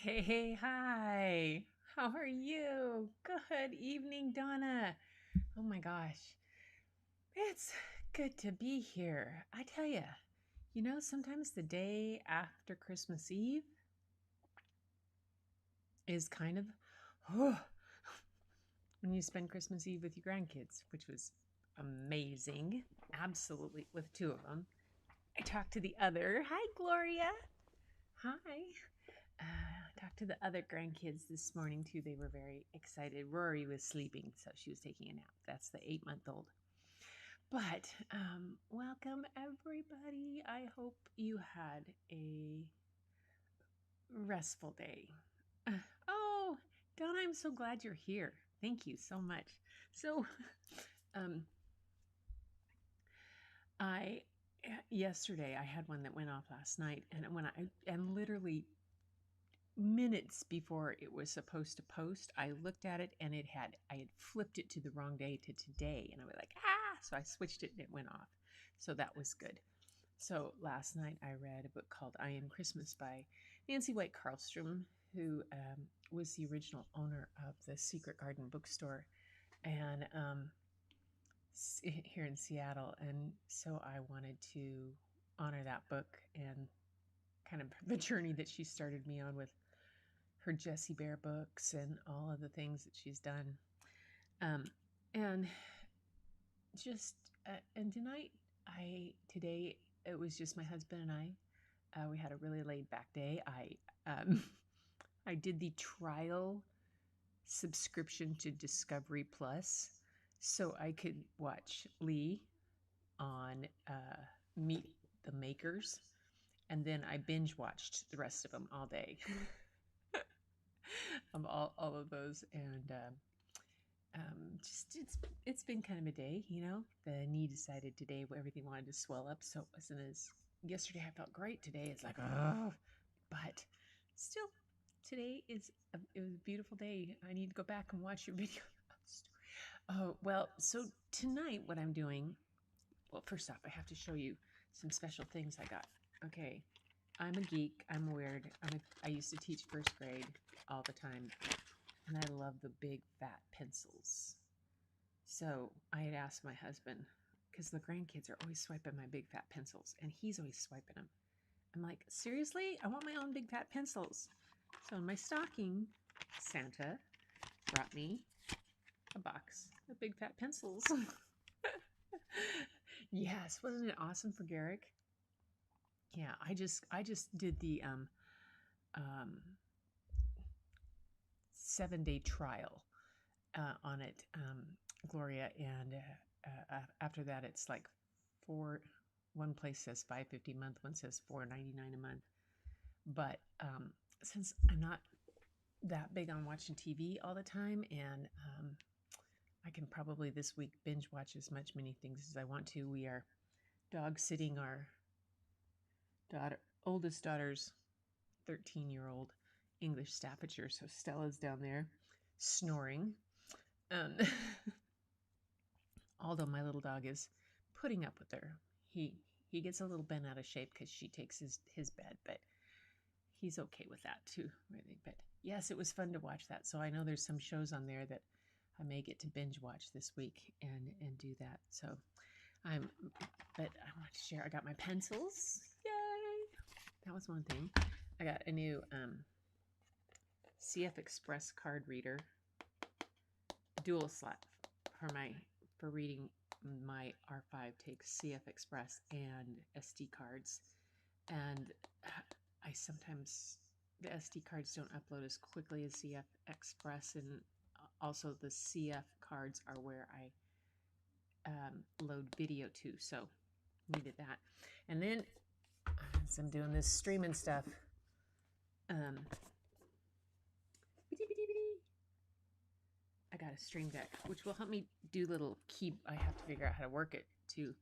Hey, hi. How are you? Good evening, Donna. Oh my gosh. It's good to be here. I tell you, sometimes the day after Christmas Eve is kind of when you spend Christmas Eve with your grandkids, which was amazing. Absolutely, with two of them. I talked to the other. Hi, Gloria. Hi. Talked to the other grandkids this morning too. They were very excited. Rory was sleeping, so she was taking a nap. That's the 8-month-old. But welcome everybody. I hope you had a restful day. Oh, Donna, I'm so glad you're here. Thank you so much. So, um, I yesterday I had one that went off last night, and literally minutes before it was supposed to post, I looked at it and I had flipped it to the wrong day to today, and I was like, so I switched it and it went off. So that was good. So last night I read a book called I Am Christmas by Nancy White Carlstrom, who was the original owner of the Secret Garden bookstore and here in Seattle. And so I wanted to honor that book and kind of the journey that she started me on with her Jessie Bear books and all of the things that she's done. And just and today it was just my husband and I. We had a really laid back day. I did the trial subscription to Discovery Plus, so I could watch Lee on Meet the Makers, and then I binge watched the rest of them all day. Of all of those, and just it's been kind of a day. The knee decided today everything wanted to swell up, so it wasn't as yesterday. I felt great. Today it's like, oh, but still, today it was a beautiful day. I need to go back and watch your video. Oh well, so tonight what I'm doing. Well, first off, I have to show you some special things I got. Okay, I'm a geek. I'm weird. I used to teach first grade all the time, and I love the big fat pencils. So I had asked my husband, because the grandkids are always swiping my big fat pencils, and he's always swiping them. I'm like, seriously? I want my own big fat pencils. So in my stocking, Santa brought me a box of big fat pencils. Yes, wasn't it awesome for Garrick? Yeah, I just did the 7-day trial on it, Gloria, and after that it's like four. One place says $5.50 a month, one says $4.99 a month. But since I'm not that big on watching TV all the time, and I can probably this week binge watch as many things as I want to. We are dog sitting our oldest daughter's 13-year-old English Staffordshire. So Stella's down there snoring. Um, although my little dog is putting up with her. He gets a little bent out of shape because she takes his bed, but he's okay with that too, really. But yes, it was fun to watch that. So I know there's some shows on there that I may get to binge watch this week and do that. So but I want to share. I got my pencils. Yay! That was one thing. I got a new CF Express card reader, dual slot for reading. My R5 takes CF Express and SD cards, and I sometimes the SD cards don't upload as quickly as CF Express, and also the CF cards are where I load video to, so needed that. And then as I'm doing this streaming stuff, I got a stream deck, which will help me do little key. I have to figure out how to work it too.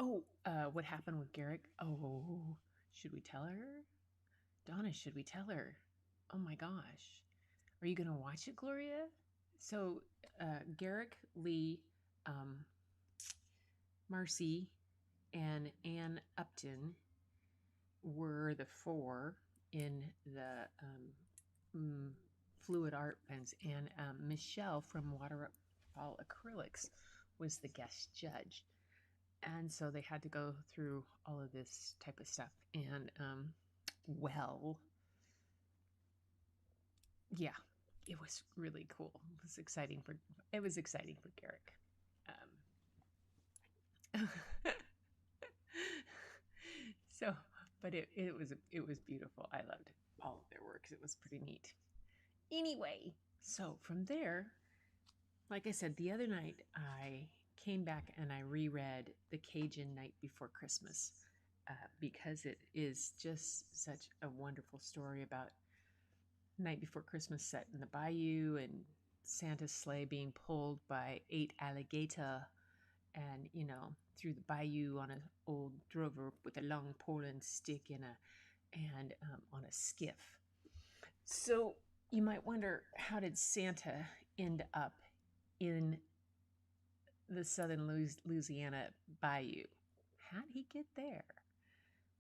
Oh, what happened with Garrick? Oh, should we tell her? Donna, should we tell her? Oh my gosh. Are you going to watch it, Gloria? So, Garrick, Lee, Marcy, and Ann Upton were the four in the mm, fluid art pens, and Michelle from Waterfall Acrylics was the guest judge. And so they had to go through all of this type of stuff. And well, yeah, it was really cool. It was exciting for Garrick. Um, so, but it was beautiful. I loved all of their works. It was pretty neat. Anyway, so from there, like I said, the other night I came back and I reread The Cajun Night Before Christmas because it is just such a wonderful story about night before Christmas set in the bayou and Santa's sleigh being pulled by 8 alligator and, through the bayou on an old drover with a long pole and stick and on a skiff. So you might wonder, how did Santa end up in the southern Louisiana bayou? How did he get there?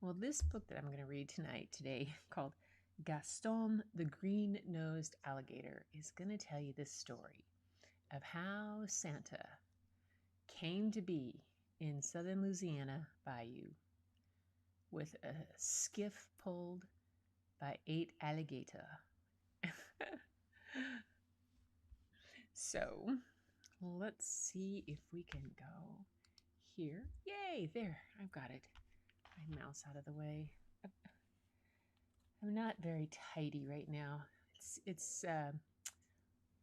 Well, this book that I'm going to read today, called Gaston the Green-Nosed Alligator, is going to tell you this story of how Santa came to be in southern Louisiana bayou with a skiff pulled by 8 alligator. So let's see if we can go here. Yay, there, I've got it. My mouse out of the way. I'm not very tidy right now. It's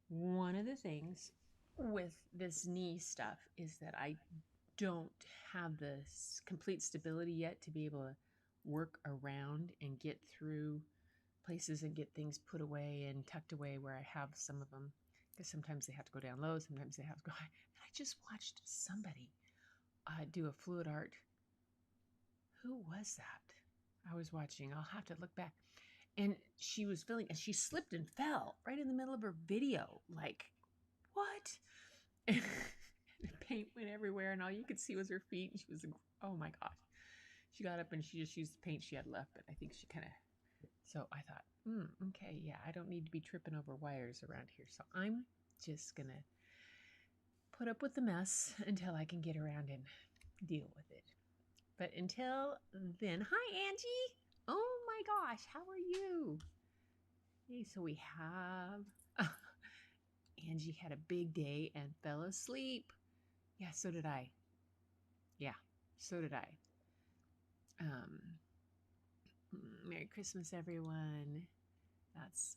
one of the things with this knee stuff is that I don't have the complete stability yet to be able to work around and get through places and get things put away and tucked away where I have some of them. Because sometimes they have to go down low, sometimes they have to go high. And I just watched somebody do a fluid art. Who was that? I was watching. I'll have to look back. And she was filming, and she slipped and fell right in the middle of her video. Like, what? And the paint went everywhere, and all you could see was her feet. And she was, oh my gosh. She got up and she just used the paint she had left, but I think she kind of, so I thought, okay, yeah, I don't need to be tripping over wires around here. So I'm just going to put up with the mess until I can get around and deal with it. But until then, hi, Angie. Oh my gosh, how are you? Okay, so we have, Angie had a big day and fell asleep. Yeah, so did I. Yeah, so did I. Merry Christmas, everyone. That's,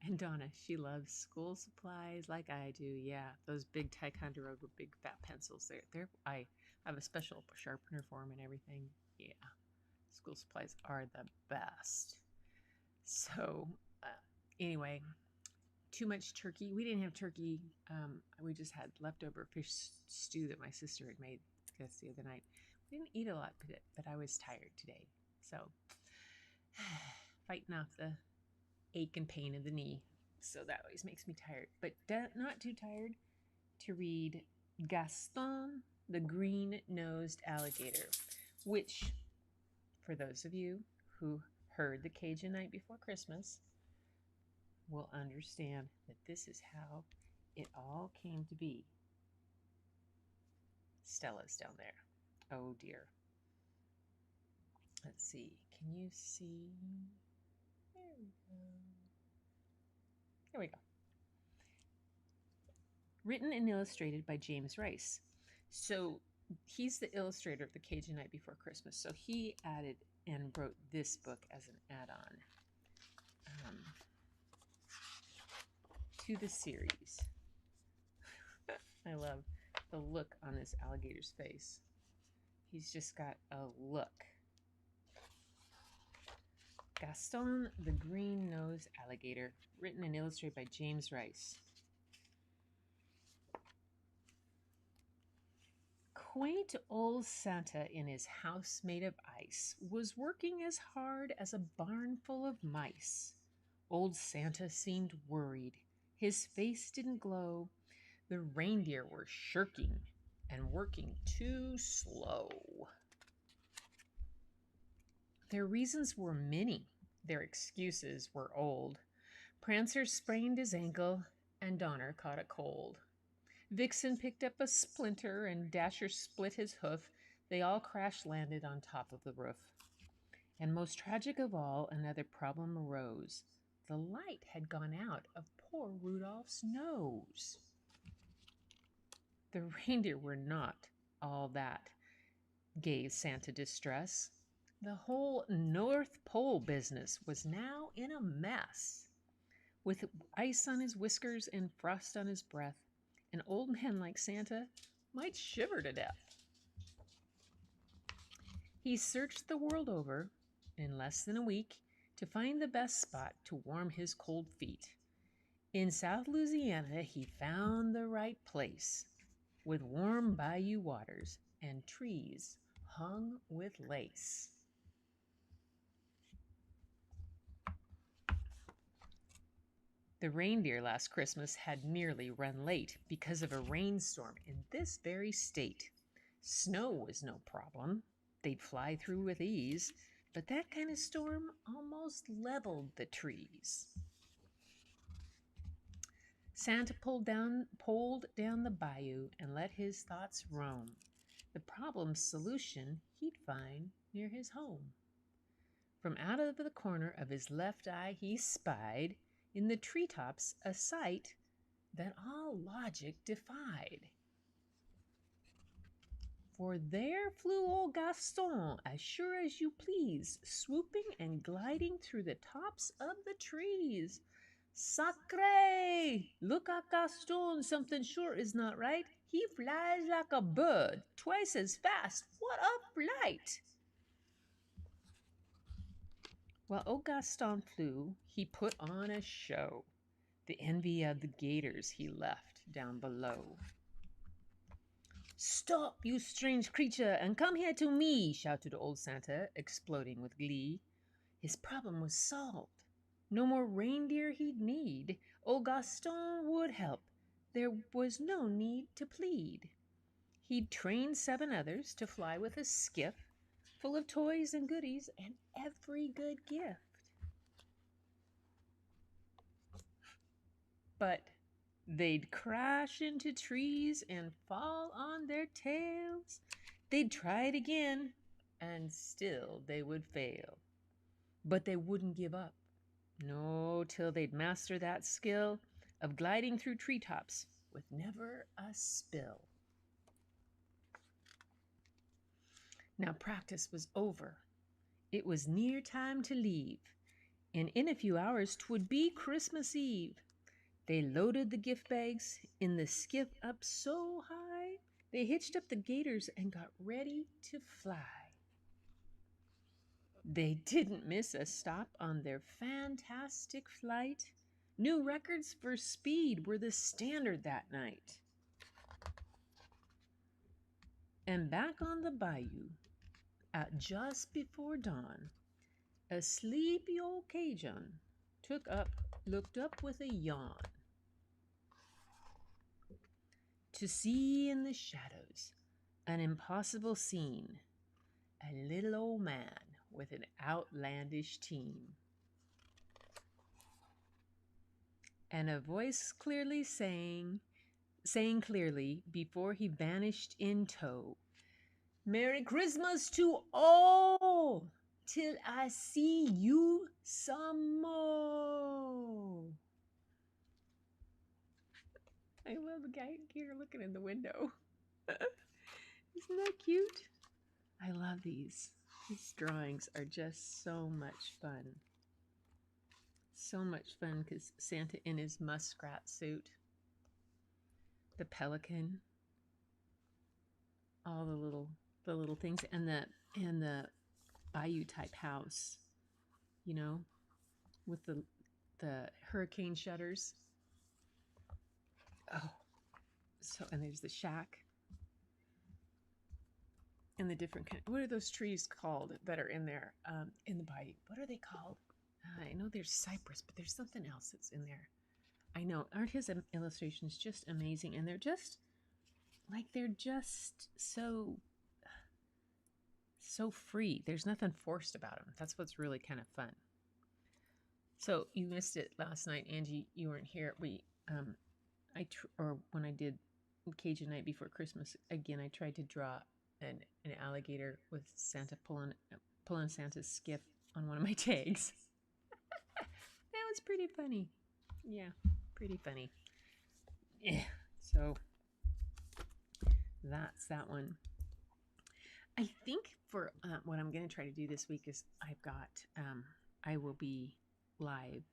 and Donna, she loves school supplies like I do. Yeah, those big Ticonderoga big fat pencils. I have a special sharpener for them and everything. Yeah, school supplies are the best. So, anyway, too much turkey. We didn't have turkey. We just had leftover fish stew that my sister had made the other night. We didn't eat a lot, but I was tired today. So, fighting off the ache and pain of the knee. So that always makes me tired. But not too tired to read Gaston the Green-Nosed Alligator, which, for those of you who heard the Cajun Night Before Christmas, will understand that this is how it all came to be. Stella's down there. Oh dear. Let's see. Can you see? There we go. There we go. Written and illustrated by James Rice. So he's the illustrator of the Cajun Night Before Christmas. So he added and wrote this book as an add-on to the series. I love the look on this alligator's face. He's just got a look. Gaston the Green-Nosed Alligator, written and illustrated by James Rice. Quaint old Santa in his house made of ice was working as hard as a barn full of mice. Old Santa seemed worried. His face didn't glow. The reindeer were shirking and working too slow. Their reasons were many. Their excuses were old. Prancer sprained his ankle, and Donner caught a cold. Vixen picked up a splinter, and Dasher split his hoof. They all crash landed on top of the roof. And most tragic of all, another problem arose. The light had gone out of poor Rudolph's nose. The reindeer were not all that, gave Santa distress. The whole North Pole business was now in a mess. With ice on his whiskers and frost on his breath, an old man like Santa might shiver to death. He searched the world over in less than a week to find the best spot to warm his cold feet. In South Louisiana, he found the right place, with warm bayou waters and trees hung with lace. The reindeer last Christmas had nearly run late because of a rainstorm in this very state. Snow was no problem. They'd fly through with ease, but that kind of storm almost leveled the trees. Santa poled down the bayou and let his thoughts roam. The problem's solution he'd find near his home. From out of the corner of his left eye he spied in the treetops a sight that all logic defied. For there flew old Gaston, as sure as you please, swooping and gliding through the tops of the trees. Sacre! Look at Gaston, something sure is not right. He flies like a bird, twice as fast. What a flight! While old Gaston flew, he put on a show. The envy of the gators he left down below. Stop, you strange creature, and come here to me, shouted old Santa, exploding with glee. His problem was solved. No more reindeer he'd need. Old Gaston would help. There was no need to plead. He'd trained 7 others to fly with a skiff full of toys and goodies and every good gift. But they'd crash into trees and fall on their tails. They'd try it again, and still they would fail. But they wouldn't give up. No, till they'd master that skill of gliding through treetops with never a spill. Now practice was over. It was near time to leave, and in a few hours 'twould be Christmas Eve. They loaded the gift bags in the skiff up so high, they hitched up the gators and got ready to fly. They didn't miss a stop on their fantastic flight. New records for speed were the standard that night. And back on the bayou, at just before dawn, a sleepy old Cajun looked up with a yawn to see in the shadows an impossible scene, a little old man with an outlandish team. And a voice clearly saying clearly before he vanished in tow, Merry Christmas to all, till I see you some more. I love the guy here looking in the window. Isn't that cute? I love these. These drawings are just so much fun. So much fun because Santa in his muskrat suit, the pelican, all the little things, and the bayou type house, you know, with the hurricane shutters. Oh, so, and there's the shack and the different what are those trees called that are in there in the bayou? What are they called? I know there's cypress, but there's something else that's in there. I know. Aren't his illustrations just amazing? And they're just so free. There's nothing forced about them. That's what's really kind of fun. So you missed it last night, Angie. You weren't here. Or when I did Cajun Night before Christmas again, I tried to draw an alligator with Santa pulling Santa's skiff on one of my tags. That was pretty funny. Yeah, pretty funny. Yeah. So that's that one. I think for what I'm going to try to do this week is I will be live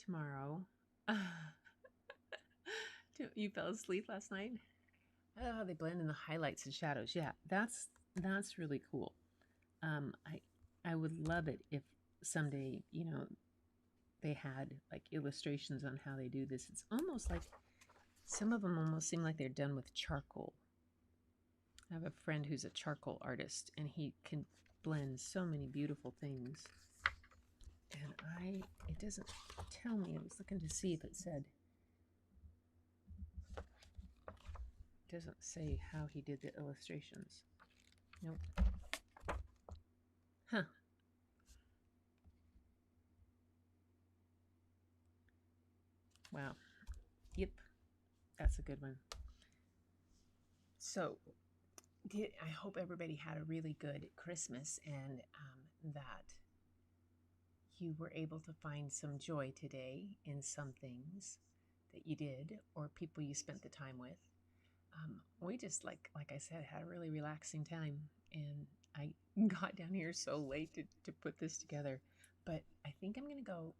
tomorrow. You fell asleep last night? Oh, they blend in the highlights and shadows. Yeah, that's really cool. I would love it if someday, they had like illustrations on how they do this. It's almost like some of them almost seem like they're done with charcoal. I have a friend who's a charcoal artist, and he can blend so many beautiful things. And it doesn't tell me. I was looking to see if it said. It doesn't say how he did the illustrations. Nope. Huh. Wow. Yep. That's a good one. So, I hope everybody had a really good Christmas, and that you were able to find some joy today in some things that you did or people you spent the time with. We just, like I said, had a really relaxing time, and I got down here so late to put this together. But I think I'm going to go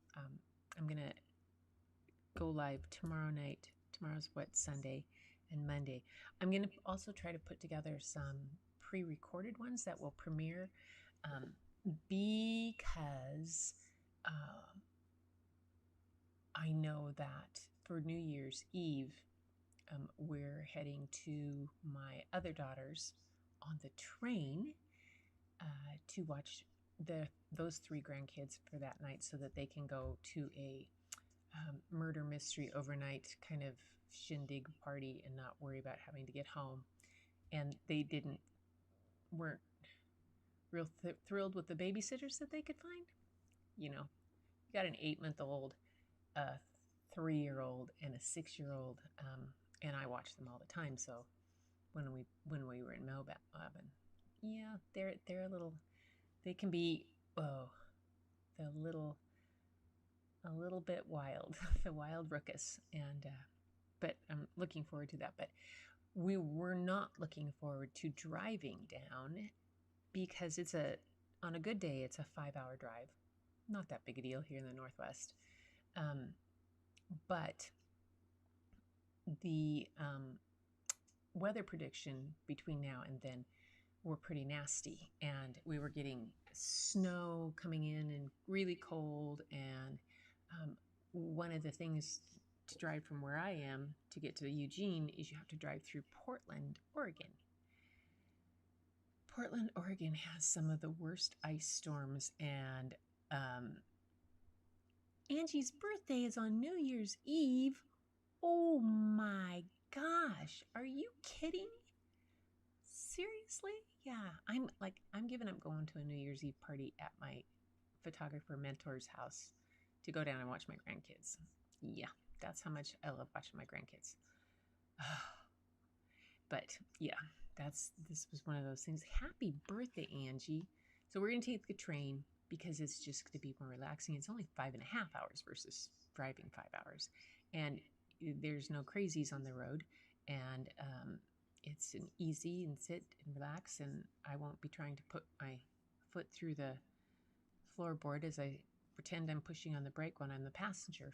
live tomorrow night. Tomorrow's Sunday and Monday. I'm going to also try to put together some pre-recorded ones that will premiere because I know that for New Year's Eve, we're heading to my other daughter's on the train to watch those 3 grandkids for that night so that they can go to a murder mystery overnight kind of shindig party and not worry about having to get home. And they weren't real thrilled with the babysitters that they could find. You got an 8-month-old, a 3-year-old, and a 6-year-old, and I watch them all the time. So when we were in Melbourne, yeah, they're a little. They can be a little bit wild, the wild ruckus, and but I'm looking forward to that. But we were not looking forward to driving down because on a good day it's a 5-hour drive. Not that big a deal here in the Northwest. But the weather prediction between now and then were pretty nasty, and we were getting snow coming in and really cold. And one of the things to drive from where I am to get to Eugene is you have to drive through Portland, Oregon. Portland, Oregon has some of the worst ice storms, and Angie's birthday is on New Year's Eve. Oh my gosh, are you kidding? Seriously? Yeah, I'm giving up going to a New Year's Eve party at my photographer mentor's house to go down and watch my grandkids. Yeah, that's how much I love watching my grandkids. But yeah, this was one of those things. Happy birthday, Angie. So we're going to take the train because it's just going to be more relaxing. It's only 5.5 hours versus driving 5 hours. And there's no crazies on the road. And it's an easy and sit and relax. And I won't be trying to put my foot through the floorboard as I pretend I'm pushing on the brake when I'm the passenger.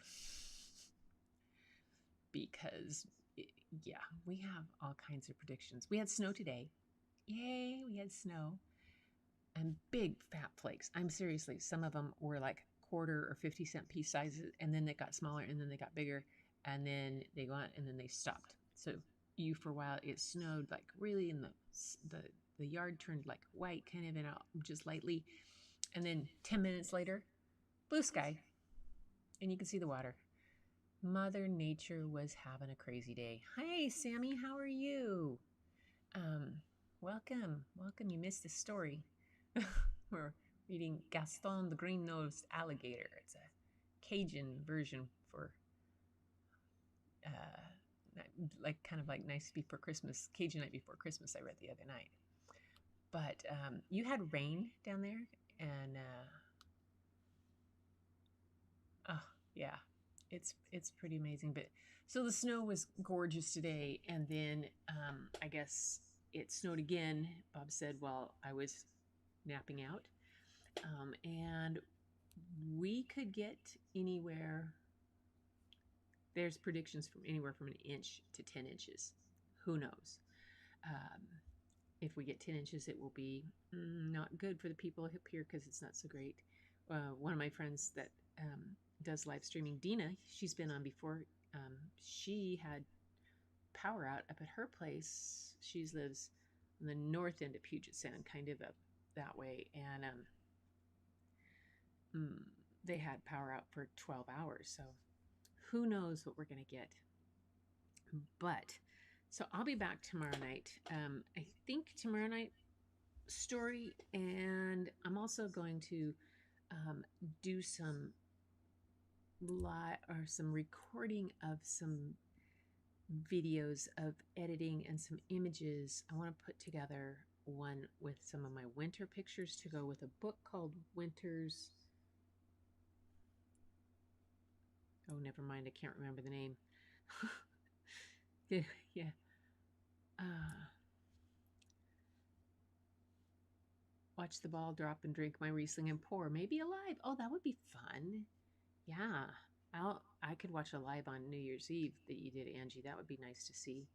Because, yeah, we have all kinds of predictions. We had snow today. Yay, we had snow. And big fat flakes. I'm seriously, some of them were like quarter or 50-cent piece sizes, and then they got smaller, and then they got bigger, and then they go on, and then they stopped. So for a while, it snowed like really, and the yard turned like white, kind of, and out just lightly. And then 10 minutes later, blue sky, and you can see the water. Mother Nature was having a crazy day. Hey, Sammy, how are you? Welcome. You missed the story. reading Gaston the Green-Nosed Alligator. It's a Cajun version for like kind of like Nice Before Christmas, Cajun Night Before Christmas. I read the other night, but you had rain down there, and oh yeah, it's pretty amazing. But so the snow was gorgeous today, and then I guess it snowed again. Bob said while I was napping out, and we could get anywhere. There's predictions from anywhere from an inch to 10 inches. Who knows? Um, if we get 10 inches, it will be not good for the people up here because it's not so great. One of my friends that does live streaming, Dina, she's been on before. She had power out up at her place. She lives on the north end of Puget Sound, kind of up that way. And they had power out for 12 hours. So who knows what we're going to get. But so I'll be back tomorrow night. I think tomorrow night story, and I'm also going to do some live or some recording of some videos of editing and some images. I want to put together one with some of my winter pictures to go with a book called Winters. Oh, never mind. I can't remember the name. Yeah. Watch the ball drop and drink my Riesling and pour. Maybe a live. Oh, that would be fun. Yeah. I could watch a live on New Year's Eve that you did, Angie. That would be nice to see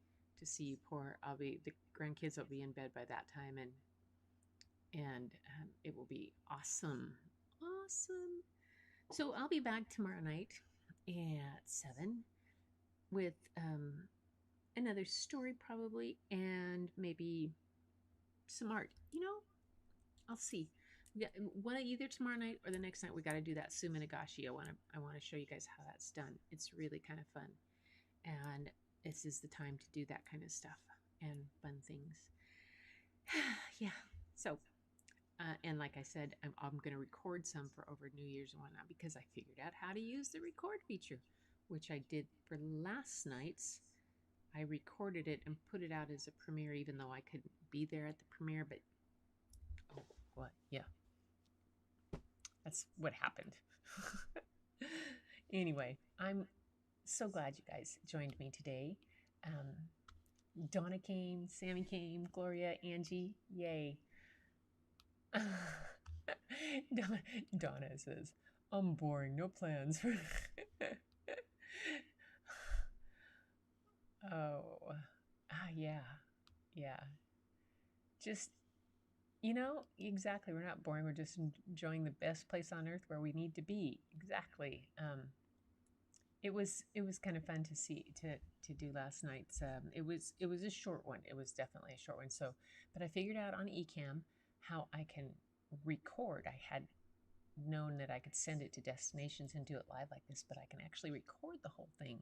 you pour. The grandkids will be in bed by that time, and it will be awesome. Awesome. So I'll be back tomorrow night at 7 with another story probably, and maybe some art. I'll see. One either tomorrow night or the next night we got to do that Suminagashi. I want to show you guys how that's done. It's really kind of fun, and this is the time to do that kind of stuff and fun things. Yeah. So, and like I said, I'm going to record some for over New Year's and whatnot because I figured out how to use the record feature, which I did for last night's. I recorded it and put it out as a premiere, even though I couldn't be there at the premiere. But oh, what? Yeah. That's what happened. Anyway, I'm so glad you guys joined me today. Donna came, Sammy came, Gloria, Angie, yay. Donna says, I'm boring, no plans. Oh, yeah, yeah. Just, exactly. We're not boring. We're just enjoying the best place on earth where we need to be. Exactly. It was kind of fun to do last night's. It was a short one. It was definitely a short one. So, but I figured out on Ecamm how I can record. I had known that I could send it to destinations and do it live like this, but I can actually record the whole thing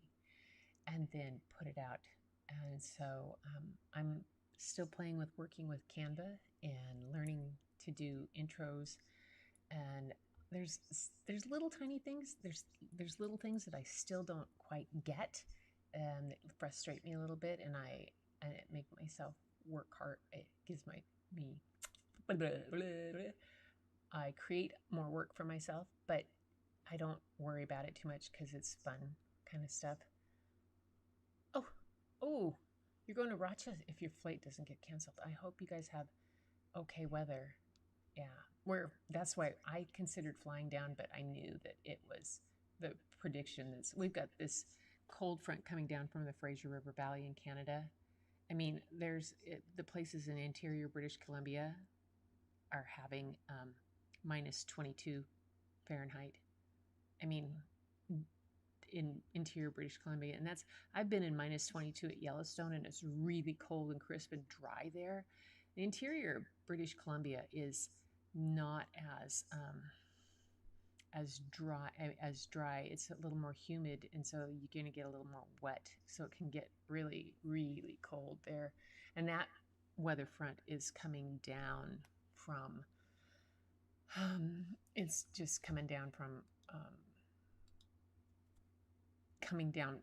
and then put it out. And so I'm still playing with working with Canva and learning to do intros, and there's little tiny things. There's little things that I still don't quite get, and that frustrate me a little bit, and I make myself work hard. It gives me I create more work for myself, but I don't worry about it too much because it's fun kind of stuff. Oh, you're going to Rochester if your flight doesn't get canceled. I hope you guys have okay weather. Yeah, that's why I considered flying down, but I knew that it was the prediction that's we've got this cold front coming down from the Fraser River Valley in Canada. I mean, the places in interior British Columbia are having minus 22 Fahrenheit. I mean, in interior British Columbia, and I've been in minus 22 at Yellowstone, and it's really cold and crisp and dry there. The interior British Columbia is not as dry. It's a little more humid, and so you're going to get a little more wet. So it can get really, really cold there, and that weather front is coming down from It's just coming down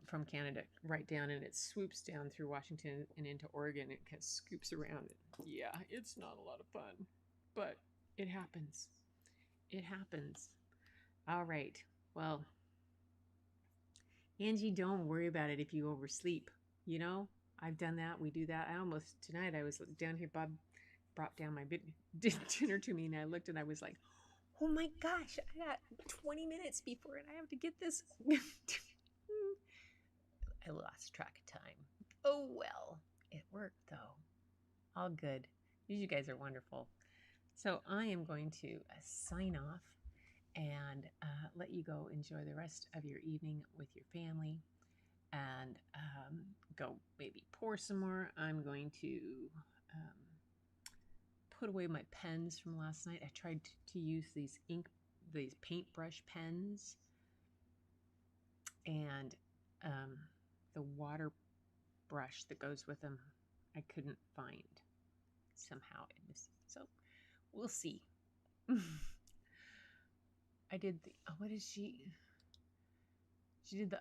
from Canada right down, and it swoops down through Washington and into Oregon. It kind of scoops around. Yeah, it's not a lot of fun, but it happens. It happens. All right. Well, Angie, don't worry about it if you oversleep. You know, I've done that. We do that. Tonight I was down here. Bob brought down my dinner to me, and I looked and I was like, oh my gosh, I got 20 minutes before and I have to get this. I lost track of time. Oh well, it worked though. All good. You guys are wonderful. So I am going to sign off and let you go enjoy the rest of your evening with your family and go maybe pour some more. I'm going to put away my pens from last night. I tried to use these paintbrush pens and the water brush that goes with them. I couldn't find. Somehow it missed. So we'll see. I did what did she? She did the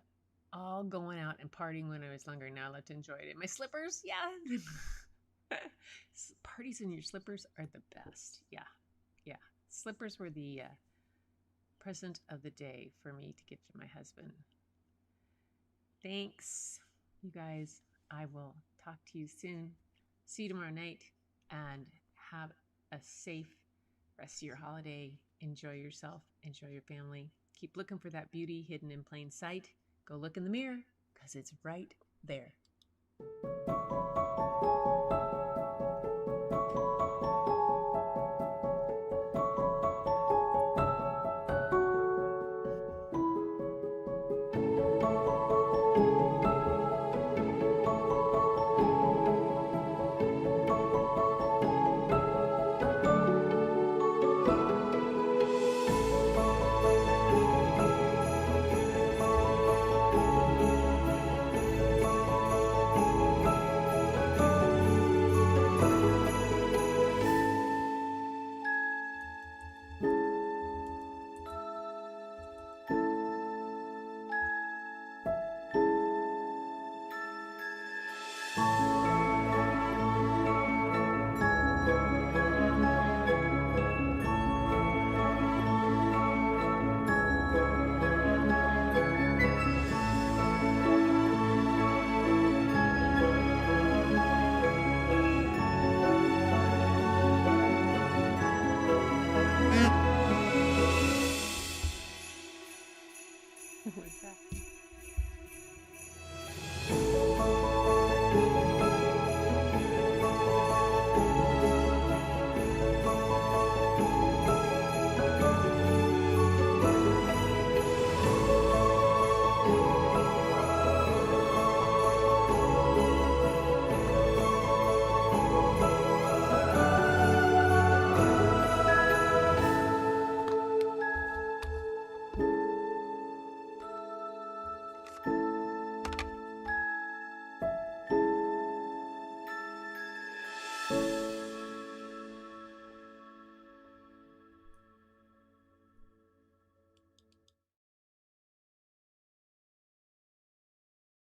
all going out and partying when I was younger. Now I love to enjoy it in my slippers. Yeah. Parties in your slippers are the best. Yeah. Yeah. Slippers were the present of the day for me to give to my husband. Thanks, you guys. I will talk to you soon. See you tomorrow night and have a safe rest of your holiday. Enjoy yourself. Enjoy your family. Keep looking for that beauty hidden in plain sight. Go look in the mirror because it's right there.